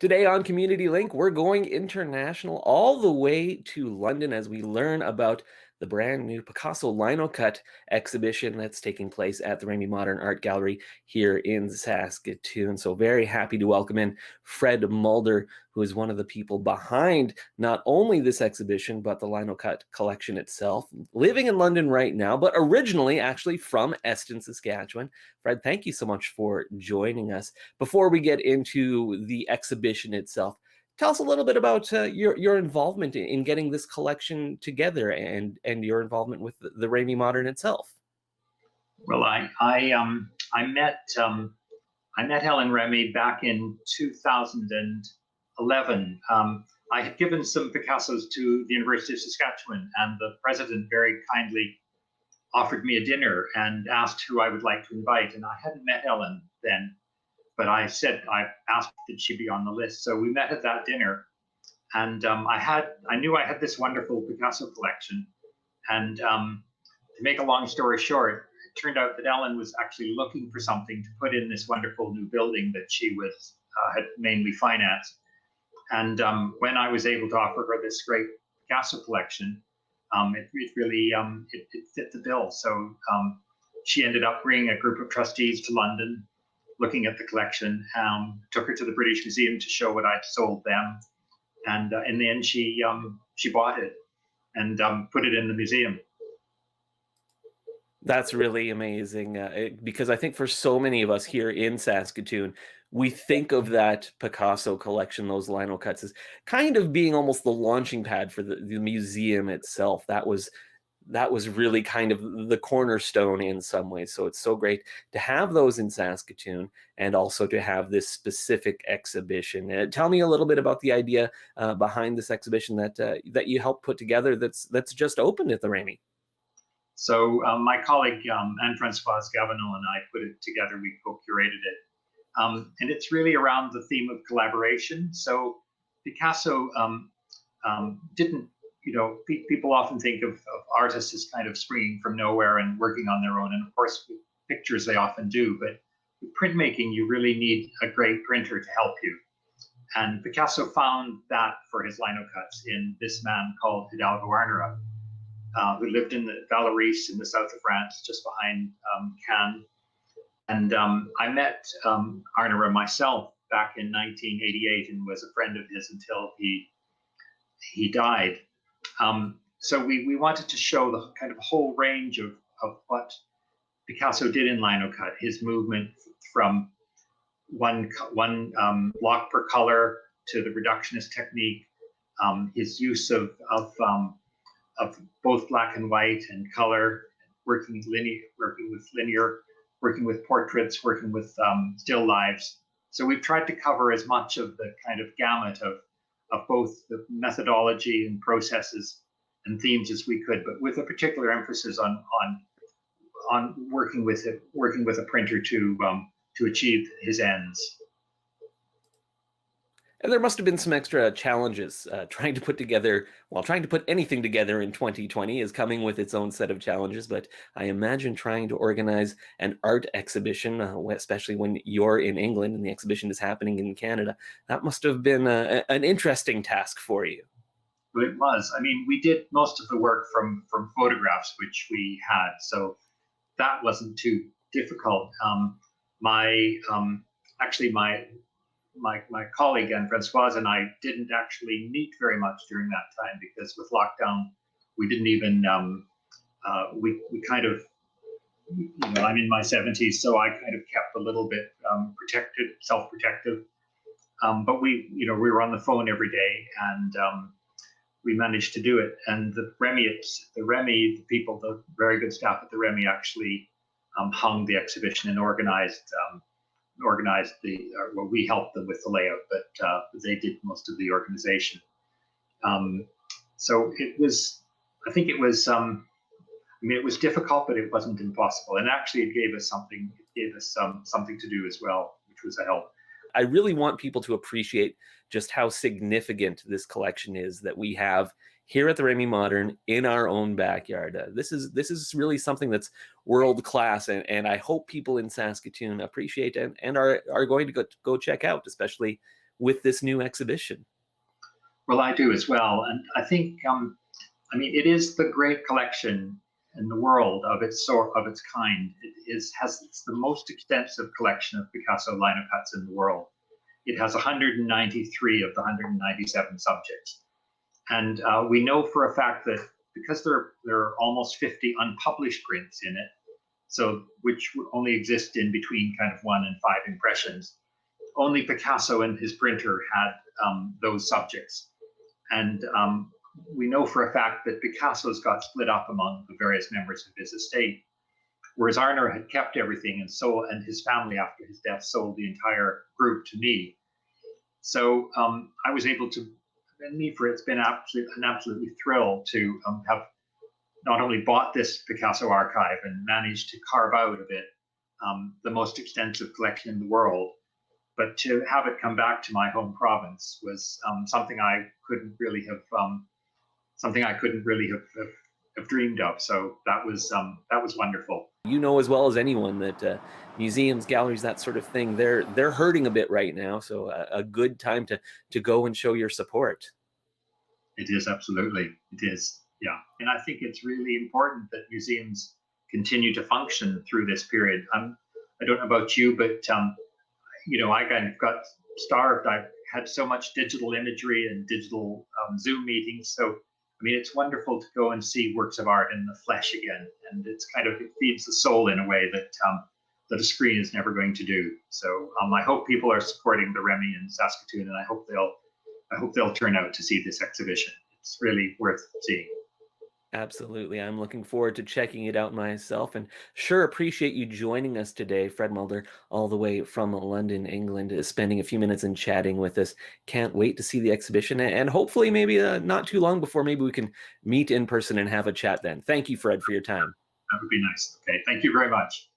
Today on Community Link, we're going international all the way to London as we learn about the brand new Picasso linocut exhibition that's taking place at the Remai Modern Art Gallery here in Saskatoon. So very happy to welcome in Fred Mulder, who is one of the people behind not only this exhibition, but the linocut collection itself, living in London right now, but originally actually from Eston, Saskatchewan. Fred, thank you so much for joining us. Before we get into the exhibition itself, tell us a little bit about your involvement in getting this collection together and your involvement with the Remai Modern itself. Well, I met Helen Remai back in 2011. I had given some Picassos to the University of Saskatchewan, and the president very kindly offered me a dinner and asked who I would like to invite. And I hadn't met Helen then, but I asked that she be on the list. So we met at that dinner, and I knew I had this wonderful Picasso collection. And to make a long story short, it turned out that Ellen was actually looking for something to put in this wonderful new building that she had mainly financed. And when I was able to offer her this great Picasso collection, it really it fit the bill. So she ended up bringing a group of trustees to London, looking at the collection, took her to the British Museum to show what I'd sold them, and in the end she bought it and put it in the museum. That's really amazing because I think for so many of us here in Saskatoon, we think of that Picasso collection, those linocuts, as kind of being almost the launching pad for the museum itself. That was really kind of the cornerstone in some ways. So it's so great to have those in Saskatoon and also to have this specific exhibition. Tell me a little bit about the idea behind this exhibition that you helped put together. That's just opened at the Remai. So my colleague Anne-Françoise Gavino and I put it together. We co-curated it, and it's really around the theme of collaboration. So Picasso didn't, people often think of artists as kind of springing from nowhere and working on their own, and of course with pictures they often do. But with printmaking, you really need a great printer to help you. And Picasso found that for his linocuts in this man called Hidalgo Arnera, who lived in the Valoris in the south of France, just behind Cannes. And I met Arnera myself back in 1988 and was a friend of his until he died. So we wanted to show the kind of whole range of what Picasso did in linocut, his movement from one block per color to the reductionist technique, his use of both black and white and color, working with linear, working with portraits, working with still lives. So we've tried to cover as much of the kind of gamut of both the methodology and processes and themes as we could, but with a particular emphasis on working with a printer to achieve his ends. And there must have been some extra challenges trying to put anything together in 2020 is coming with its own set of challenges. But I imagine trying to organize an art exhibition, especially when you're in England and the exhibition is happening in Canada, that must have been an interesting task for you. Well, it was. I mean, we did most of the work from photographs, which we had, so that wasn't too difficult. My colleague Anne-Françoise and I didn't actually meet very much during that time because with lockdown, we didn't even, we kind of, I'm in my 70s, so I kind of kept a little bit self-protective. But we were on the phone every day and we managed to do it. And the people, the very good staff at the Remai actually hung the exhibition and organized we helped them with the layout, but they did most of the organization. So it was, I think it was, it was difficult, but it wasn't impossible. And actually it gave us something to do as well, which was a help. I really want people to appreciate just how significant this collection is that we have here at the Remai Modern in our own backyard. This is really something that's world class, and I hope people in Saskatoon appreciate and are going to go check out, especially with this new exhibition. Well, I do as well, and I think I mean it is the great collection in the world of its sort of its kind. It is has it's the most extensive collection of Picasso linocuts in the world. It has 193 of the 197 subjects, and we know for a fact that because there are almost 50 unpublished prints in it, so which only exist in between kind of 1 and 5 impressions. Only Picasso and his printer had those subjects, and we know for a fact that Picasso's got split up among the various members of his estate, whereas Arner had kept everything, and his family after his death sold the entire group to me. So I was able to, and me for it's been an absolutely thrill to have not only bought this Picasso archive and managed to carve out of it the most extensive collection in the world, but to have it come back to my home province was something I couldn't really have have dreamed of. So that was wonderful. You know as well as anyone that museums, galleries, that sort of thing, they're hurting a bit right now. So a good time to go and show your support. It is absolutely. It is. Yeah, and I think it's really important that museums continue to function through this period. I don't know about you, but I kind of got starved. I've had so much digital imagery and digital Zoom meetings. So, I mean, it's wonderful to go and see works of art in the flesh again. And it feeds the soul in a way that a screen is never going to do. So I hope people are supporting the Remy in Saskatoon, and I hope they'll turn out to see this exhibition. It's really worth seeing. Absolutely. I'm looking forward to checking it out myself and sure appreciate you joining us today, Fred Mulder, all the way from London, England, spending a few minutes and chatting with us. Can't wait to see the exhibition and hopefully maybe not too long before maybe we can meet in person and have a chat then. Thank you, Fred, for your time. That would be nice. Okay. Thank you very much.